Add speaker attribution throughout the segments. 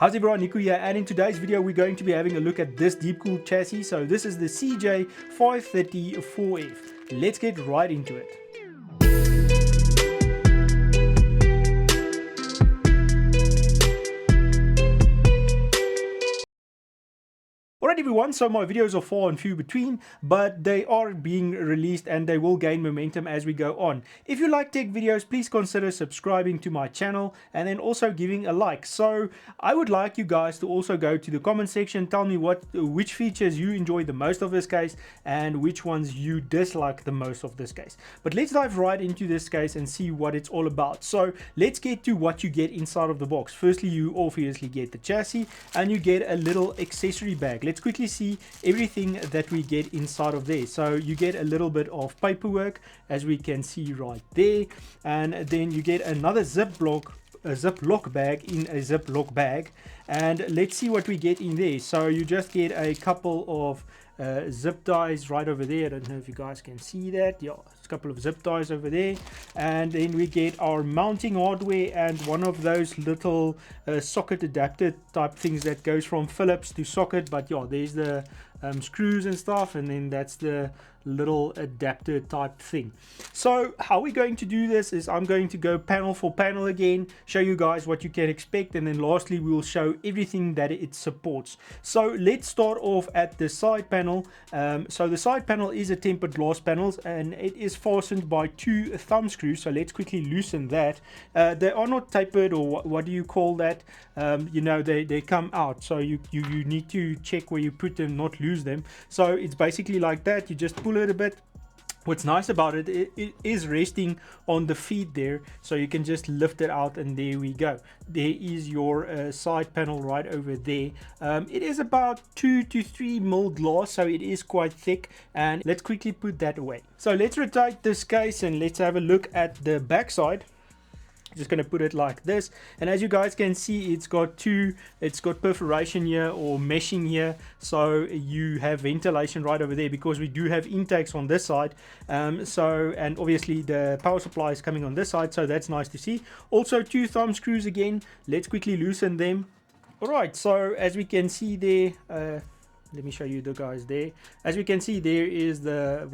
Speaker 1: How's everyone, Nico here, and in today's video we're going to be having a look at this Deepcool chassis. So this is the CJ530 4F. Let's get right into it. Alright everyone, so my videos are far and few between, but they are being released and they will gain momentum as we go on. If you like tech videos, please consider subscribing to my channel and then also giving a like. So I would like you guys to also go to the comment section, tell me which features you enjoy the most of this case and which ones you dislike the most of this case. But let's dive right into this case and see what it's all about. So let's get to what you get inside of the box. Firstly, you obviously get the chassis and you get a little accessory bag. Let's quickly see everything that we get inside of there. So you get a little bit of paperwork, as we can see right there, and then you get another Ziploc bag in a Ziploc bag, and let's see what we get in there. So you just get a couple of zip ties right over there. I don't know if you guys can see that. Yeah, it's a couple of zip ties over there, and then we get our mounting hardware and one of those little socket adapter type things that goes from Phillips to socket. But yeah, there's the screws and stuff, and then that's the little adapter type thing. So how we're going to do this is I'm going to go panel for panel again, show you guys what you can expect, and then lastly we will show everything that it supports. So let's start off at the side panel. So the side panel is a tempered glass panel and it is fastened by two thumb screws. So let's quickly loosen that. They are not tapered, or what do you call that? You know, they come out, so you need to check where you put them, not lose them. So it's basically like that. You just pull it a bit. What's nice about it, it is resting on the feet there, so you can just lift it out, and there we go. There is your side panel right over there. It is about 2 to 3 mil glass, so it is quite thick, and let's quickly put that away. So let's rotate this case and let's have a look at the back side. Just going to put it like this, and as you guys can see, it's got perforation here, or meshing here, so you have ventilation right over there, because we do have intakes on this side. And obviously the power supply is coming on this side, so that's nice to see. Also two thumb screws again. Let's quickly loosen them. All right, so as we can see there, let me show you the guys there. As we can see, there is the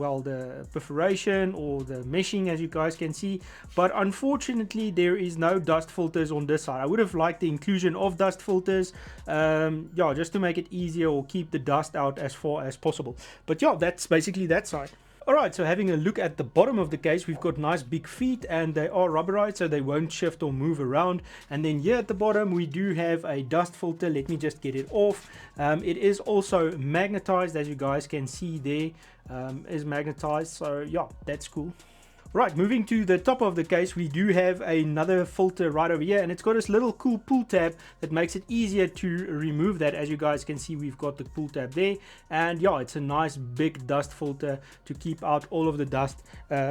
Speaker 1: perforation or the meshing, as you guys can see, but unfortunately there is no dust filters on this side. I would have liked the inclusion of dust filters, yeah, just to make it easier or keep the dust out as far as possible. But yeah, that's basically that side. Alright, so having a look at the bottom of the case, we've got nice big feet, and they are rubberized, so they won't shift or move around. And then here at the bottom we do have a dust filter. Let me just get it off. It is also magnetized, as you guys can see there, is magnetized, so yeah, that's cool. Right, moving to the top of the case, we do have another filter right over here, and it's got this little cool pull tab that makes it easier to remove that. As you guys can see, we've got the pull tab there, and yeah, it's a nice big dust filter to keep out all of the dust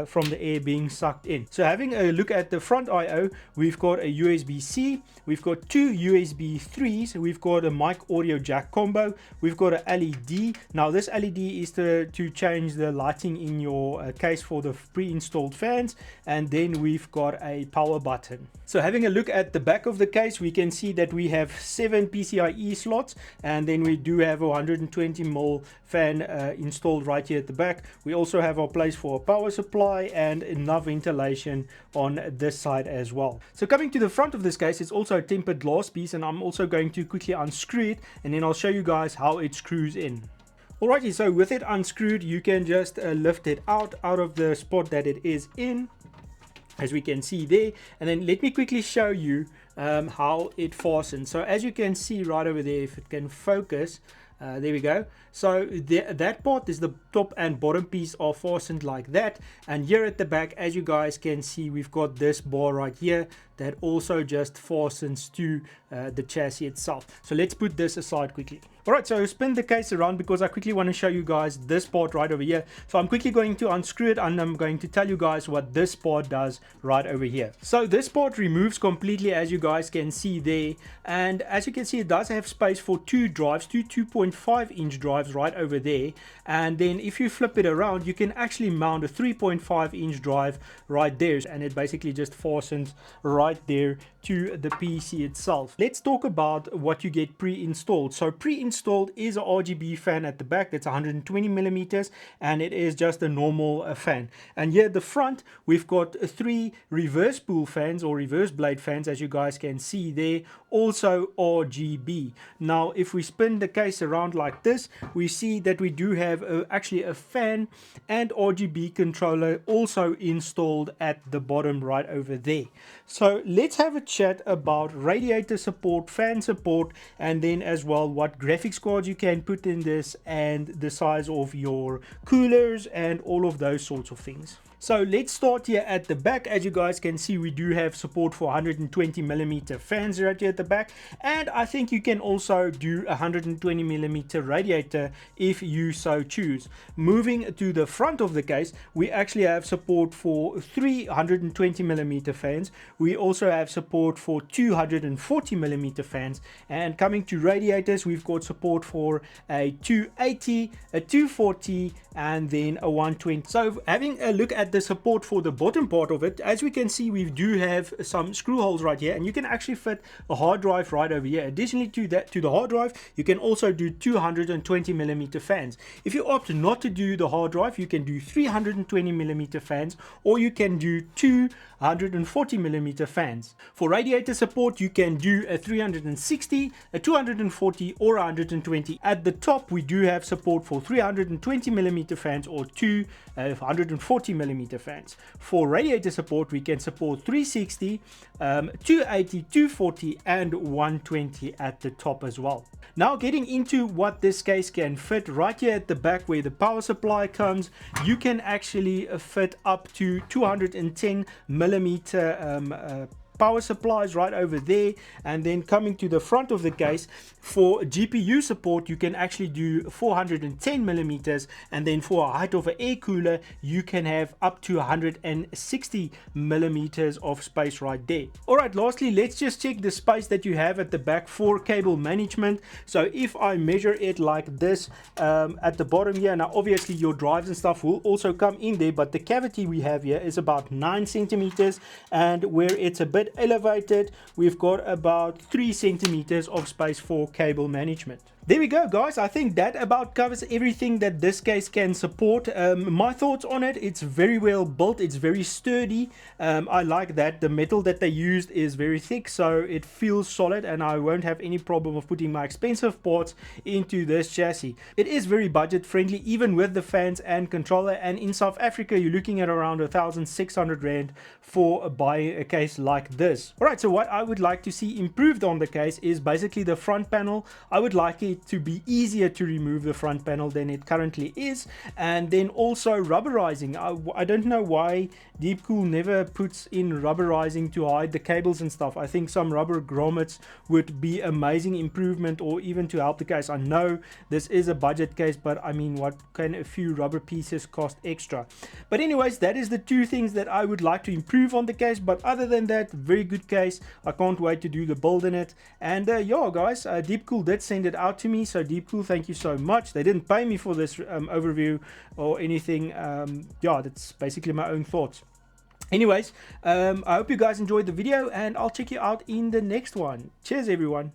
Speaker 1: from the air being sucked in. So having a look at the front I/O, we've got a USB-C, we've got two USB 3s, we've got a mic audio jack combo, we've got a LED. Now this LED is to change the lighting in your case for the pre-installed fans, and then we've got a power button. So having a look at the back of the case, we can see that we have 7 PCIe slots, and then we do have a 120mm fan installed right here at the back. We also have our place for a power supply and enough ventilation on this side as well. So coming to the front of this case, it's also a tempered glass piece, and I'm also going to quickly unscrew it, and then I'll show you guys how it screws in. Alrighty, so with it unscrewed, you can just lift it out of the spot that it is in, as we can see there. And then let me quickly show you how it fastens. So as you can see right over there, if it can focus, there we go. So that part is the top and bottom piece are fastened like that, and here at the back, as you guys can see, we've got this bar right here that also just fastens to the chassis itself. So let's put this aside quickly. Alright, so spin the case around because I quickly want to show you guys this part right over here. So I'm quickly going to unscrew it, and I'm going to tell you guys what this part does right over here. So this part removes completely, as you guys can see there, and as you can see, it does have space for two drives, two 2.5 3.5 inch drives right over there, and then if you flip it around you can actually mount a 3.5 inch drive right there, and it basically just fastens right there to the PC itself. Let's talk about what you get pre-installed. So pre-installed is a RGB fan at the back that's 120 millimeters, and it is just a normal fan. And here at the front we've got 3 reverse spool fans or reverse blade fans, as you guys can see there, also RGB. Now if we spin the case around like this, we see that we do have actually a fan and RGB controller also installed at the bottom right over there. So let's have a chat about radiator support, fan support, and then as well what graphics cards you can put in this, and the size of your coolers and all of those sorts of things. So let's start here at the back. As you guys can see, we do have support for 120 millimeter fans right here at the back, and I think you can also do 120 millimeter radiator if you so choose. Moving to the front of the case, we actually have support for 320 millimeter fans. We also have support for 240 millimeter fans, and coming to radiators, we've got support for a 280, a 240, and then a 120. So having a look at the support for the bottom part of it, as we can see, we do have some screw holes right here, and you can actually fit a hard drive right over here. Additionally to that, to the hard drive, you can also do 220 millimeter fans. If you opt not to do the hard drive, you can do 320 millimeter fans, or you can do 240 millimeter fans. For radiator support, you can do a 360, a 240, or 120. At the top, we do have support for 320 millimeter fans or 140 millimeter fans. For radiator support, we can support 360, 280, 240, and 120 at the top as well. Now getting into what this case can fit, right here at the back where the power supply comes, you can actually fit up to 210 millimeter power supplies right over there. And then coming to the front of the case, for GPU support, you can actually do 410 millimeters, and then for a height of an air cooler, you can have up to 160 millimeters of space right there. All right, lastly, let's just check the space that you have at the back for cable management. So if I measure it like this, at the bottom here, now obviously your drives and stuff will also come in there, but the cavity we have here is about 9 centimeters, and where it's a bit elevated, we've got about 3 centimeters of space for cable management. There we go, guys. I think that about covers everything that this case can support. My thoughts on it: it's very well built, it's very sturdy. I like that the metal that they used is very thick, so it feels solid, and I won't have any problem of putting my expensive parts into this chassis. It is very budget friendly, even with the fans and controller, and in South Africa you're looking at around 1,600 Rand for buying a case like this. Alright, so what I would like to see improved on the case is basically the front panel. I would like it to be easier to remove the front panel than it currently is, and then also rubberizing. I don't know why Deepcool never puts in rubberizing to hide the cables and stuff. I think some rubber grommets would be amazing improvement, or even to help the case. I know this is a budget case, but I mean, what can a few rubber pieces cost extra? But anyways, that is the 2 things that I would like to improve on the case. But other than that, very good case. I can't wait to do the build in it. And yeah, guys, Deepcool did send it out to me, so Deepcool, thank you so much. They didn't pay me for this overview or anything. Yeah, that's basically my own thoughts. Anyways, I hope you guys enjoyed the video, and I'll check you out in the next one. Cheers, everyone.